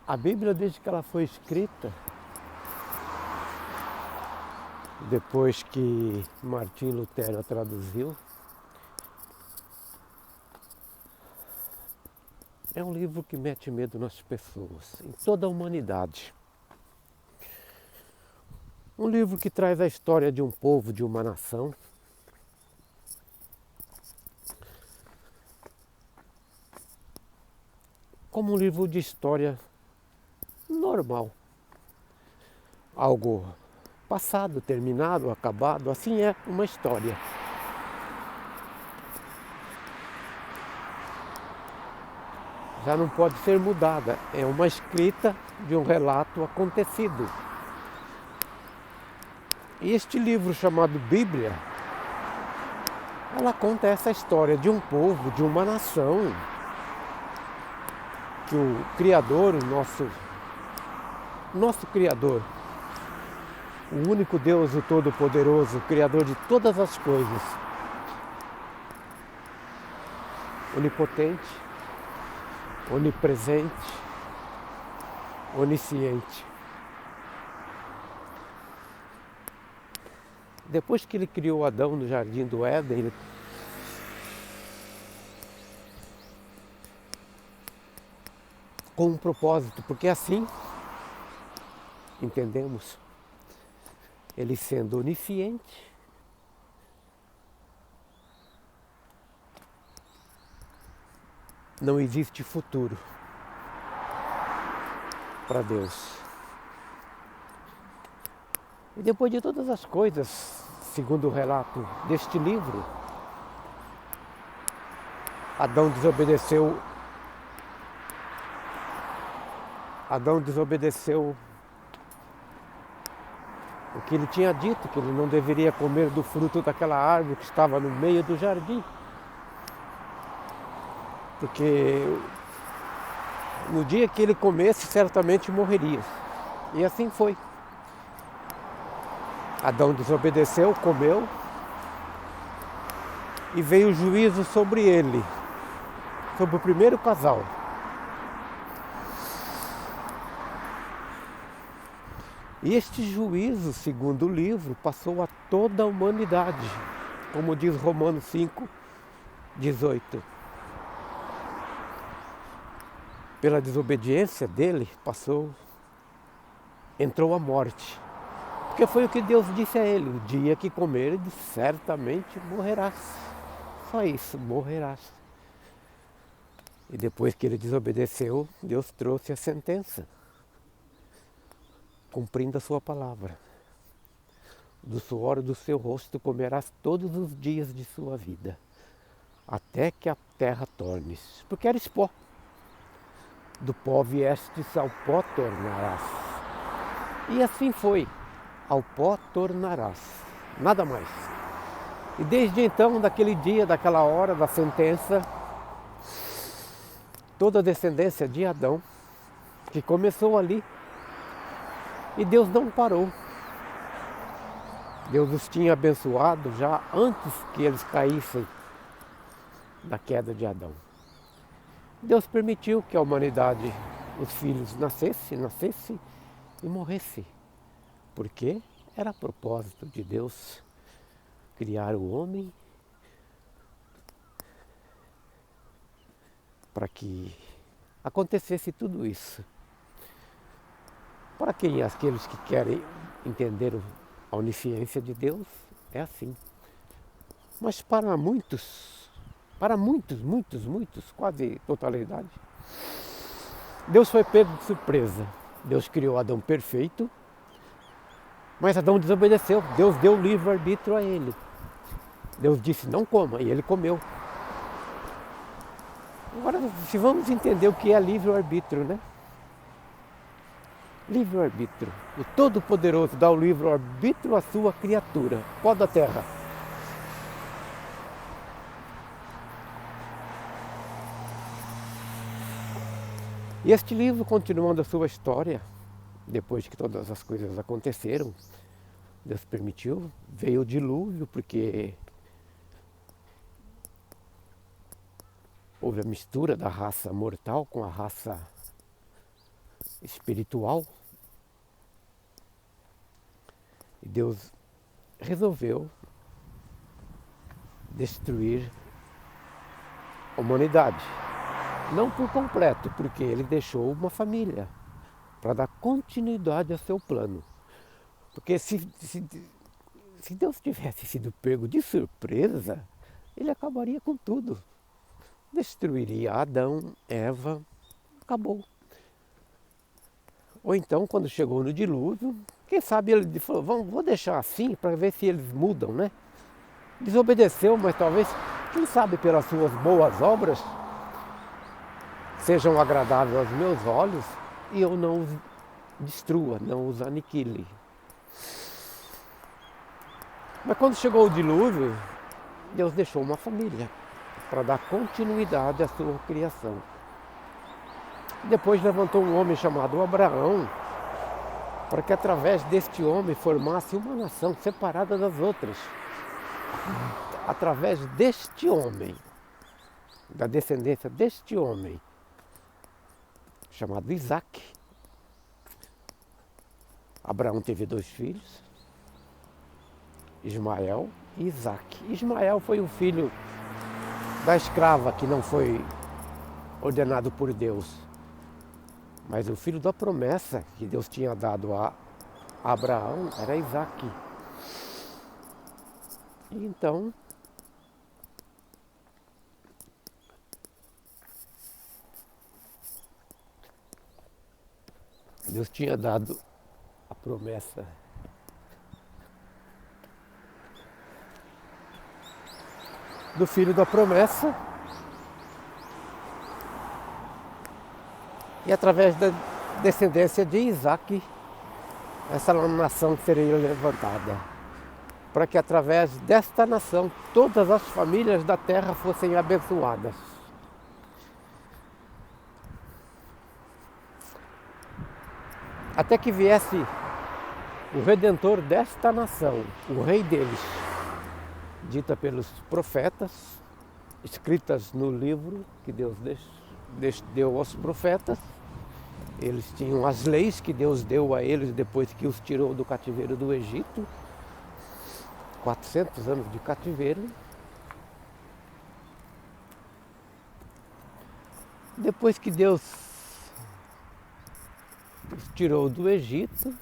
A Bíblia, desde que ela foi escrita, depois que Martim Lutero a traduziu, é um livro que mete medo nas pessoas, em toda a humanidade. Um livro que traz a história de um povo, de uma nação, como um livro de história normal. Algo passado, terminado, acabado, assim é uma história. Já não pode ser mudada, é uma escrita de um relato acontecido. E este livro chamado Bíblia, ela conta essa história de um povo, de uma nação, que o Criador, o nosso Criador, o único Deus, o Todo-Poderoso, o Criador de todas as coisas, onipotente, onipresente, onisciente. Depois que ele criou Adão no jardim do Éden, ele com um propósito, porque assim entendemos, ele sendo onisciente, não existe futuro para Deus. E depois de todas as coisas, segundo o relato deste livro, Adão desobedeceu o que ele tinha dito, que ele não deveria comer do fruto daquela árvore que estava no meio do jardim. Porque no dia que ele comesse, certamente morreria. E assim foi. Adão desobedeceu, comeu, e veio o juízo sobre ele, sobre o primeiro casal. E este juízo, segundo o livro, passou a toda a humanidade, como diz Romanos 5:18. Pela desobediência dele, entrou a morte. Porque foi o que Deus disse a ele: o dia que comeres, certamente morrerás. Só isso, morrerás. E depois que ele desobedeceu, Deus trouxe a sentença, cumprindo a sua palavra. Do suor do seu rosto comerás todos os dias de sua vida, até que a terra tornes, porque eres pó. Do pó viestes, ao pó tornarás. E assim foi, ao pó tornarás, nada mais. E desde então, daquele dia, daquela hora da sentença, toda a descendência de Adão, que começou ali, e Deus não parou. Deus os tinha abençoado já antes que eles caíssem da queda de Adão. Deus permitiu que a humanidade, os filhos, nascesse e morresse. Porque era propósito de Deus criar o homem para que acontecesse tudo isso. Para quem aqueles que querem entender a onisciência de Deus, é assim. Mas para muitos, quase totalidade, Deus foi pego de surpresa. Deus criou Adão perfeito, mas Adão desobedeceu. Deus deu livre-arbítrio a ele. Deus disse: não coma, e ele comeu. Agora, se vamos entender o que é livre-arbítrio, né? Livre-arbítrio. O Todo-Poderoso dá o livre-arbítrio à sua criatura, pó da terra. E este livro, continuando a sua história, depois que todas as coisas aconteceram, Deus permitiu, veio o dilúvio, porque houve a mistura da raça mortal com a raça espiritual. E Deus resolveu destruir a humanidade. Não por completo, porque ele deixou uma família para dar continuidade ao seu plano. Porque se Deus tivesse sido pego de surpresa, ele acabaria com tudo. Destruiria Adão, Eva, acabou. Ou então, quando chegou no dilúvio, quem sabe ele falou, vou deixar assim para ver se eles mudam, né? Desobedeceu, mas talvez, quem sabe pelas suas boas obras, sejam agradáveis aos meus olhos e eu não os destrua, não os aniquile. Mas quando chegou o dilúvio, Deus deixou uma família para dar continuidade à sua criação. Depois levantou um homem chamado Abraão, para que através deste homem formasse uma nação separada das outras. Através deste homem, da descendência deste homem, chamado Isaac. Abraão teve 2 filhos, Ismael e Isaac. Ismael foi o filho da escrava que não foi ordenado por Deus. Mas o filho da promessa que Deus tinha dado a Abraão era Isaac. E então, Deus tinha dado a promessa do filho da promessa. E através da descendência de Isaac, essa nação seria levantada. Para que através desta nação, todas as famílias da terra fossem abençoadas. Até que viesse o Redentor desta nação, o rei deles, dita pelos profetas, escritas no livro que Deus deu aos profetas. Eles tinham as leis que Deus deu a eles depois que os tirou do cativeiro do Egito. 400 anos de cativeiro. Depois que Deus os tirou do Egito,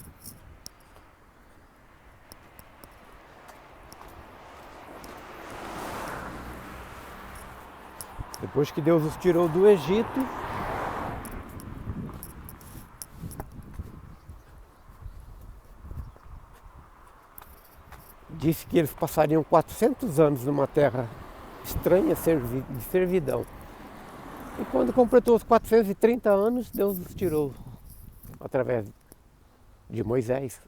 disse que eles passariam 400 anos numa terra estranha de servidão. E quando completou os 430 anos, Deus os tirou através de Moisés,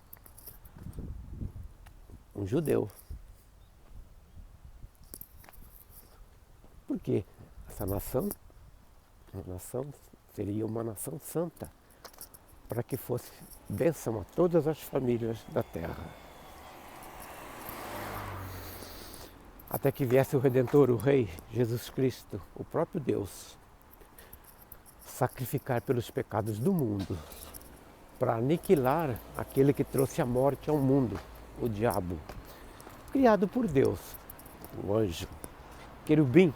um judeu. Por quê? Essa nação seria uma nação santa, para que fosse bênção a todas as famílias da terra. Até que viesse o Redentor, o Rei, Jesus Cristo, o próprio Deus, sacrificar pelos pecados do mundo, para aniquilar aquele que trouxe a morte ao mundo, o diabo, criado por Deus, o anjo, querubim.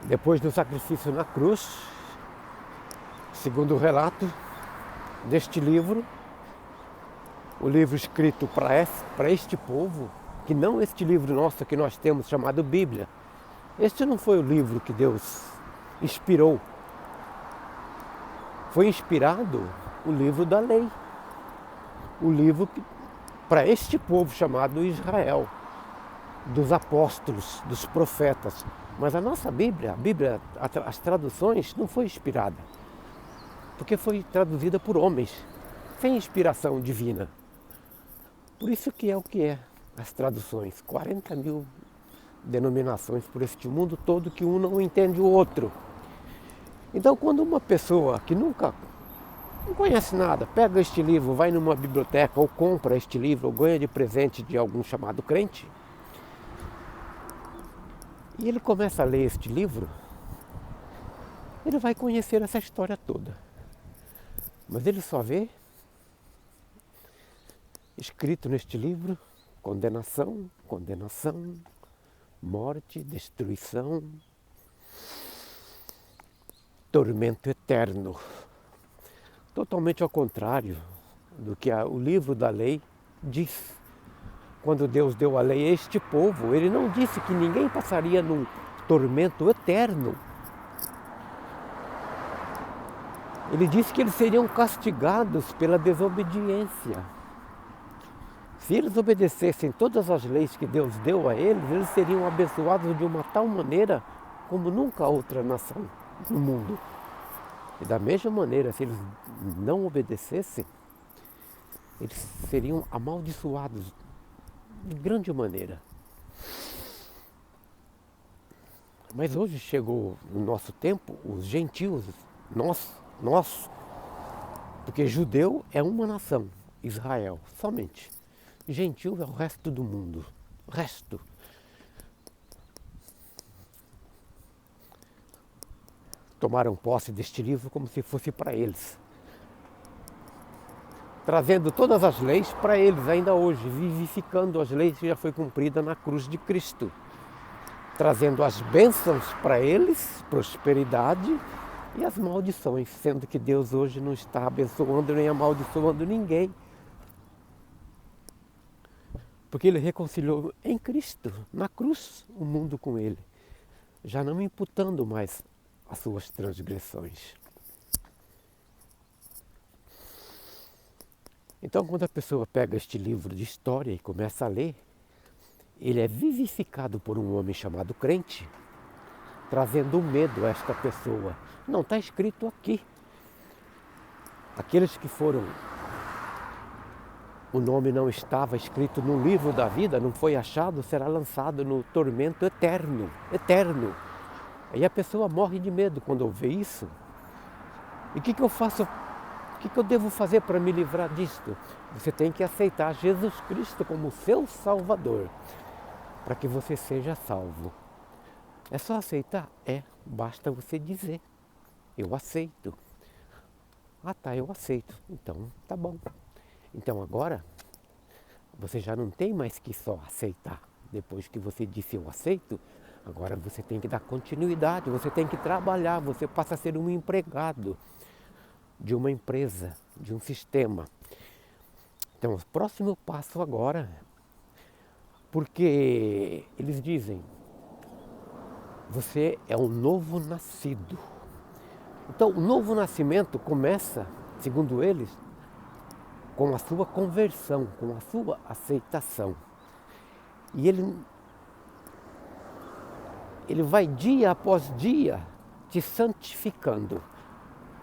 Depois do sacrifício na cruz, segundo o relato deste livro, o livro escrito para este povo, que não este livro nosso que nós temos chamado Bíblia. Este não foi o livro que Deus inspirou. Foi inspirado o livro da lei. O livro para este povo chamado Israel. dos apóstolos, dos profetas. Mas a nossa Bíblia, as traduções não foi inspirada, porque foi traduzida por homens, sem inspiração divina. Por isso que é o que é as traduções. 40 mil denominações por este mundo todo que um não entende o outro. Então quando uma pessoa que nunca não conhece nada, pega este livro, vai numa biblioteca ou compra este livro ou ganha de presente de algum chamado crente, e ele começa a ler este livro, ele vai conhecer essa história toda. Mas ele só vê escrito neste livro condenação, condenação, morte, destruição, tormento eterno. Totalmente ao contrário do que o livro da lei diz. Quando Deus deu a lei a este povo, ele não disse que ninguém passaria num tormento eterno. Ele disse que eles seriam castigados pela desobediência. Se eles obedecessem todas as leis que Deus deu a eles, eles seriam abençoados de uma tal maneira como nunca outra nação no mundo. E da mesma maneira, se eles não obedecessem, eles seriam amaldiçoados de grande maneira. Mas hoje chegou no nosso tempo, os gentios, nós, porque judeu é uma nação, Israel, somente. Gentil é o resto do mundo, o resto. Tomaram posse deste livro como se fosse para eles. Trazendo todas as leis para eles, ainda hoje, vivificando as leis que já foi cumprida na cruz de Cristo. Trazendo as bênçãos para eles, prosperidade, e as maldições, sendo que Deus hoje não está abençoando nem amaldiçoando ninguém. Porque Ele reconciliou em Cristo, na cruz, o mundo com Ele, já não imputando mais as suas transgressões. Então, quando a pessoa pega este livro de história e começa a ler, ele é vivificado por um homem chamado crente, trazendo medo a esta pessoa. Não, está escrito aqui. Aqueles que foram, o nome não estava escrito no livro da vida, não foi achado, será lançado no tormento eterno, eterno. Aí a pessoa morre de medo quando ouve isso. E o que eu faço? O que eu devo fazer para me livrar disto? Você tem que aceitar Jesus Cristo como seu Salvador, para que você seja salvo. É só aceitar? Basta você dizer, eu aceito. Ah tá, eu aceito. Então, tá bom. Então agora, você já não tem mais que só aceitar. Depois que você disse eu aceito, agora você tem que dar continuidade, você tem que trabalhar, você passa a ser um empregado de uma empresa, de um sistema. Então, o próximo passo agora, porque eles dizem, você é um novo nascido. Então, o novo nascimento começa, segundo eles, com a sua conversão, com a sua aceitação. E ele vai dia após dia te santificando.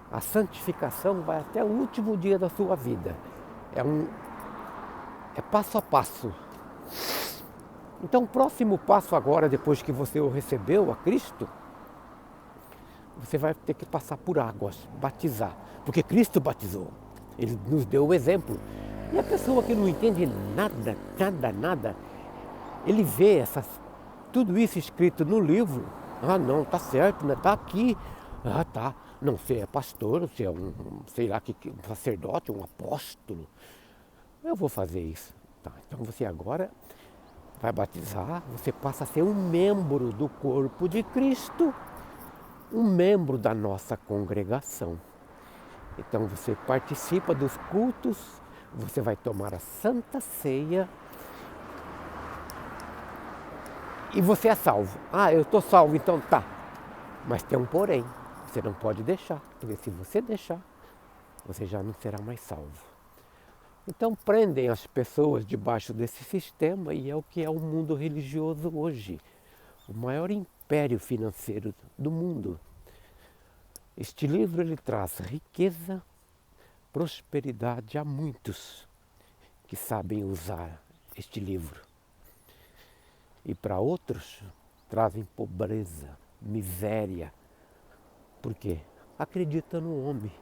A santificação vai até o último dia da sua vida. É passo a passo. Então o próximo passo agora, depois que você o recebeu a Cristo, você vai ter que passar por águas, batizar. Porque Cristo batizou. Ele nos deu o exemplo. E a pessoa que não entende nada, ele vê tudo isso escrito no livro. Ah não, tá certo, né? Tá aqui. Ah tá. Não, você é pastor, você é um sacerdote, um apóstolo. Eu vou fazer isso. Tá, então você agora vai batizar, você passa a ser um membro do corpo de Cristo, um membro da nossa congregação. Então você participa dos cultos, você vai tomar a Santa Ceia e você é salvo. Ah, eu estou salvo, então tá. Mas tem um porém. Você não pode deixar, porque se você deixar, você já não será mais salvo. Então prendem as pessoas debaixo desse sistema e é o que é o mundo religioso hoje. O maior império financeiro do mundo. Este livro ele traz riqueza, prosperidade a muitos que sabem usar este livro. E para outros trazem pobreza, miséria. Por quê? Acredita no homem.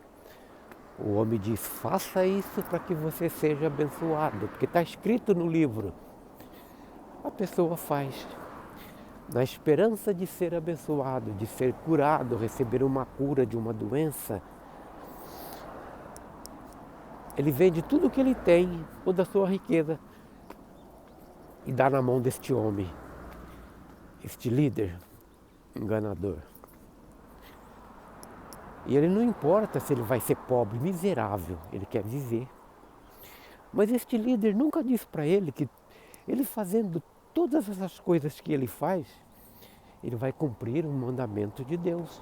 O homem diz, faça isso para que você seja abençoado, porque está escrito no livro. A pessoa faz, na esperança de ser abençoado, de ser curado, receber uma cura de uma doença. Ele vende tudo o que ele tem, toda a sua riqueza, e dá na mão deste homem, este líder enganador. E ele não importa se ele vai ser pobre, miserável, ele quer viver. Mas este líder nunca diz para ele que ele fazendo todas essas coisas que ele faz, ele vai cumprir um mandamento de Deus.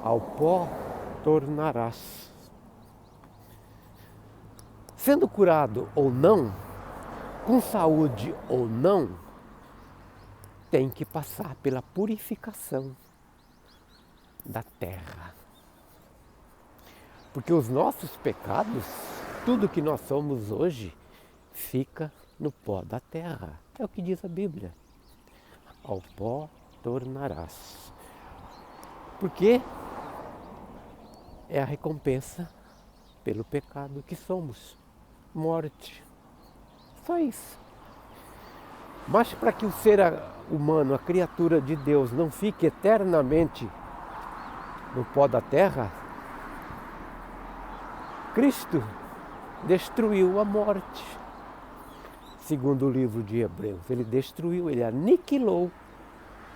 Ao pó tornarás. Sendo curado ou não, com saúde ou não, tem que passar pela purificação da terra. Porque os nossos pecados, tudo que nós somos hoje, fica no pó da terra. É o que diz a Bíblia. Ao pó tornarás. Porque é a recompensa pelo pecado que somos. Morte. Só isso. Mas para que o ser humano, a criatura de Deus, não fique eternamente no pó da terra, Cristo destruiu a morte. Segundo o livro de Hebreus, ele destruiu, ele aniquilou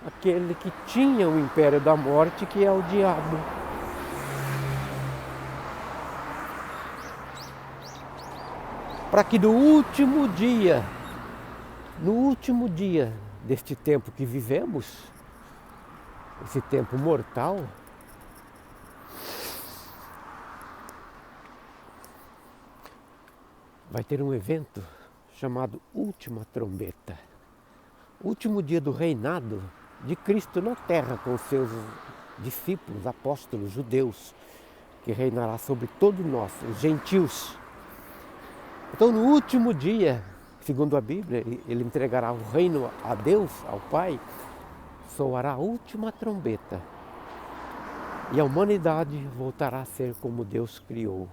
aquele que tinha o império da morte, que é o diabo. Para que no último dia deste tempo que vivemos, esse tempo mortal, vai ter um evento chamado Última Trombeta. O último dia do reinado de Cristo na terra com seus discípulos, apóstolos, judeus, que reinará sobre todos nós, os gentios. Então no último dia, segundo a Bíblia, ele entregará o reino a Deus, ao Pai, soará a última trombeta. E a humanidade voltará a ser como Deus criou.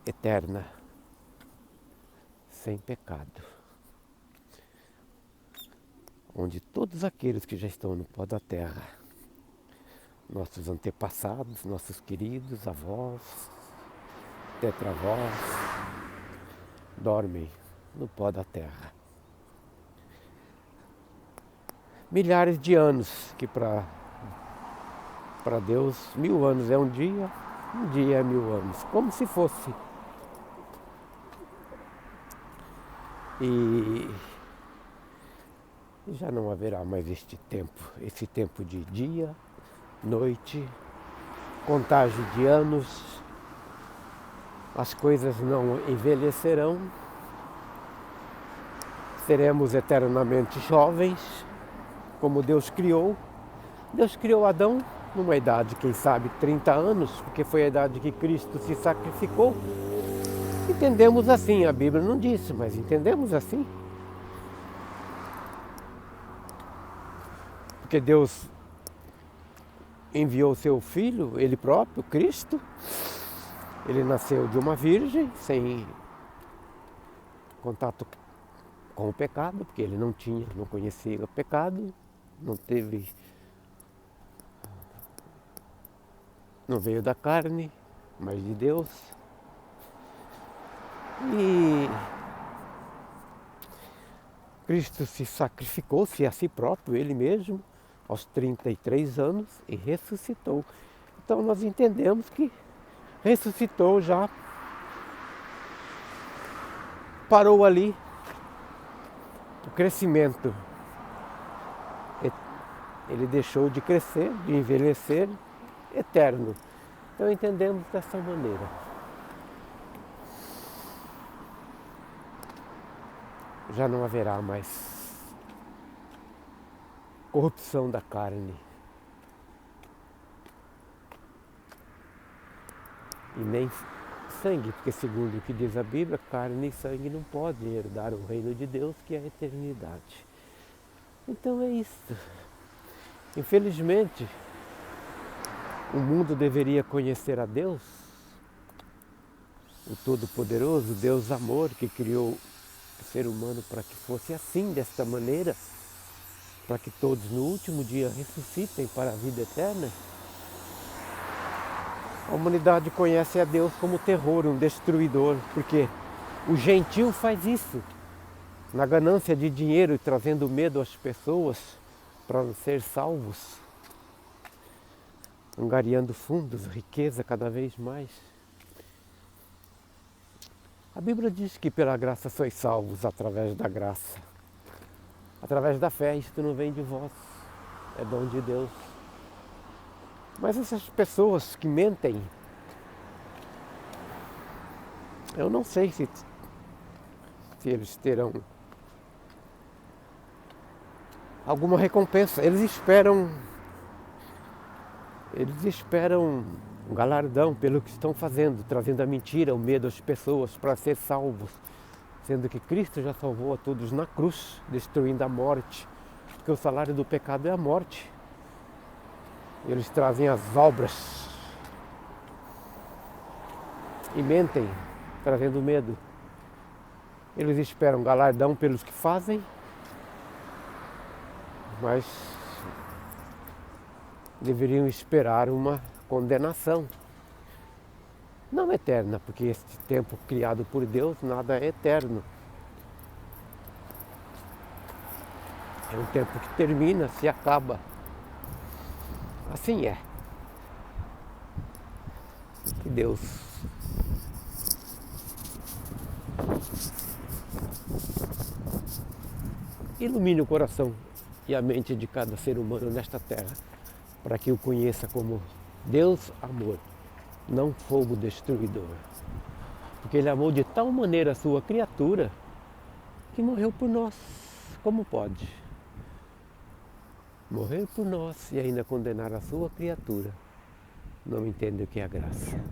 Eterna, sem pecado. Onde todos aqueles que já estão no pó da terra, nossos antepassados, nossos queridos avós, tetravós, dormem no pó da terra. Milhares de anos, que para Deus 1000 anos é um dia é 1000 anos, como se fosse. E já não haverá mais esse tempo de dia, noite, contagem de anos, as coisas não envelhecerão, seremos eternamente jovens, como Deus criou. Deus criou Adão numa idade, quem sabe, 30 anos, porque foi a idade que Cristo se sacrificou. Entendemos assim, a Bíblia não disse, mas entendemos assim. Porque Deus enviou seu Filho, Ele próprio, Cristo. Ele nasceu de uma virgem, sem contato com o pecado, porque ele não conhecia o pecado, não veio da carne, mas de Deus. E Cristo se sacrificou-se a si próprio, ele mesmo, aos 33 anos, e ressuscitou. Então nós entendemos que ressuscitou já, parou ali o crescimento. Ele deixou de crescer, de envelhecer, eterno. Então entendemos dessa maneira. já não haverá mais corrupção da carne. E nem sangue, porque segundo o que diz a Bíblia, carne e sangue não podem herdar o reino de Deus, que é a eternidade. Então é isso. Infelizmente, o mundo deveria conhecer a Deus, o Todo-Poderoso, Deus amor, que criou o ser humano para que fosse assim, desta maneira, para que todos no último dia ressuscitem para a vida eterna. A humanidade conhece a Deus como terror, um destruidor, porque o gentil faz isso, na ganância de dinheiro e trazendo medo às pessoas para não ser salvos, angariando fundos, riqueza cada vez mais. A Bíblia diz que pela graça sois salvos através da graça, através da fé. Isto não vem de vós, é dom de Deus. Mas essas pessoas que mentem, eu não sei se eles terão alguma recompensa. Eles esperam um galardão pelo que estão fazendo, trazendo a mentira, o medo às pessoas para ser salvos, sendo que Cristo já salvou a todos na cruz, destruindo a morte, porque o salário do pecado é a morte. Eles trazem as obras e mentem, trazendo medo. Eles esperam galardão pelos que fazem, mas deveriam esperar uma condenação. Não eterna, porque este tempo criado por Deus, nada é eterno. É um tempo que termina, se acaba. Assim é. Que Deus ilumine o coração e a mente de cada ser humano nesta terra, para que o conheça como Deus amor, não fogo destruidor. Porque Ele amou de tal maneira a sua criatura que morreu por nós. Como pode morrer por nós e ainda condenar a sua criatura? Não entende o que é a graça.